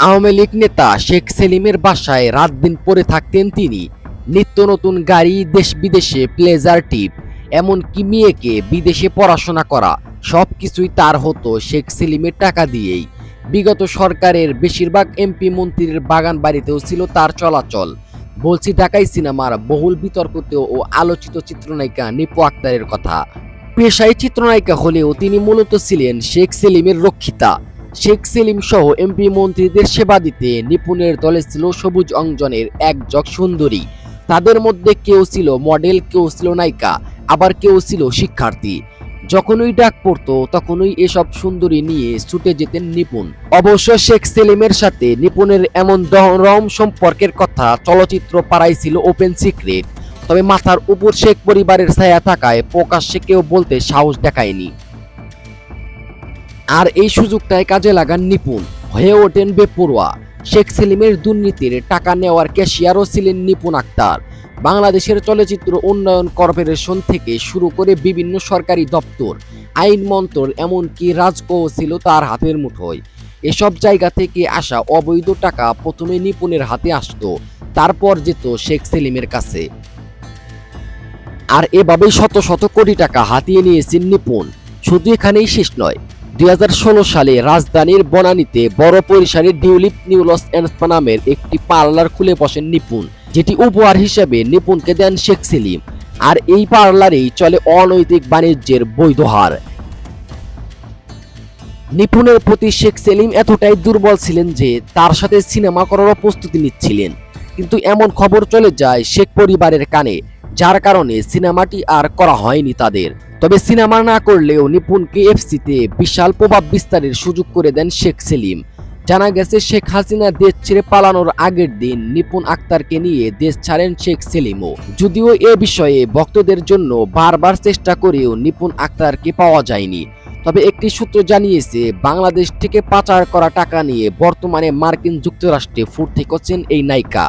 আওয়ামী লীগ নেতা শেখ সেলিমের বাসায় রাত দিন পড়ে থাকতেন তিনি। নিত্য নতুন গাড়ি, দেশ বিদেশে প্লেজার টিপ, এমনকি মেয়েকে বিদেশে পড়াশোনা করা, সবকিছুই তার হতো শেখ সেলিমের টাকা দিয়েই। বিগত সরকারের বেশিরভাগ এমপি মন্ত্রীর বাগান বাড়িতেও ছিল তার চলাচল। বলছি ঢাকাই সিনেমার বহুল বিতর্কিত ও আলোচিত চিত্রনায়িকা নিপু আক্তারের কথা। পেশায় চিত্রনায়িকা হলেও তিনি মূলত ছিলেন শেখ সেলিমের রক্ষিতা। শেখ সেলিম সহ এমপি মন্ত্রীদের সেবা দিতে নিপুণের দলে ছিল সবুজ অঞ্জনের একঝাঁক সুন্দরী। তাদের মধ্যে কেউ ছিল মডেল, কেউ ছিল নায়িকা, আবার কেউ ছিল শিক্ষার্থী। যখনই ডাক পড়তো তখনই এসব সুন্দরী নিয়ে ছুটে যেতেন নিপুণ। অবশ্য শেখ সেলিমের সাথে নিপুণের এমন রম সম্পর্কের কথা চলচ্চিত্র পাড়ায় ছিল ওপেন সিক্রেট। তবে মাথার উপর শেখ পরিবারের ছায়া থাকায় প্রকাশ্যে কেউ বলতে সাহস দেখায়নি। আর এই সুযোগটাই কাজে লাগান নিপুণ, হয়ে ওঠেন বেপরোয়া। শেখ সেলিমের দুর্নীতির টাকা নেওয়ার ক্যাশিয়ারও ছিলেন নিপুণ আক্তার। বাংলাদেশের চলচ্চিত্র উন্নয়ন কর্পোরেশন থেকে শুরু করে বিভিন্ন সরকারি দপ্তর, আইন মন্ত্রক, এমনকি রাজকোষ ছিল তার হাতের মুঠোয়। এসব জায়গা থেকে আসা অবৈধ টাকা প্রথমে নিপুণের হাতে আসতো, তারপর যেত শেখ সেলিমের কাছে। আর এভাবেই শত শত কোটি টাকা হাতিয়ে নিয়েছেন নিপুণ। শুধু এখানেই শেষ নয়, 2016 সালে রাজধানীর বনানীতে বড় পরিসরে ডিউলিপ নিউ লস অ্যান্ডস নামের একটি পার্লার খুলে বসেন নিপুণ, যেটি উপহার হিসেবে নিপুণকে দেন শেখ সেলিম। আর এই পার্লারেই চলে অনৈতিক বাণিজ্যের বৈধ হার। নিপুণের প্রতি শেখ সেলিম এতটাই দুর্বল ছিলেন যে তার সাথে সিনেমা করারও প্রস্তুতি নিচ্ছিলেন। কিন্তু এমন খবর চলে যায় শেখ পরিবারের কানে, যার কারণে সিনেমাটি আর করা হয়নি তাদের। তবে সিনেমা না করলেও নিপুণকে এফসিতে বিশাল প্রভাব বিস্তারের সুযোগ করে দেন শেখ সেলিম। জানা গেছে শেখ হাসিনা দেশ ছেড়ে পালানোর আগের দিন নিপুণ আক্তারকে নিয়ে দেশ ছাড়েন শেখ সেলিমও। যদিও এ বিষয়ে ভক্তদের জন্য বারবার চেষ্টা করেও নিপুণ আক্তারকে পাওয়া যায়নি। তবে একটি সূত্র জানিয়েছে, বাংলাদেশ থেকে পাচার করা টাকা নিয়ে বর্তমানে মার্কিন যুক্তরাষ্ট্রে ফুর্তি করছেন এই নায়িকা।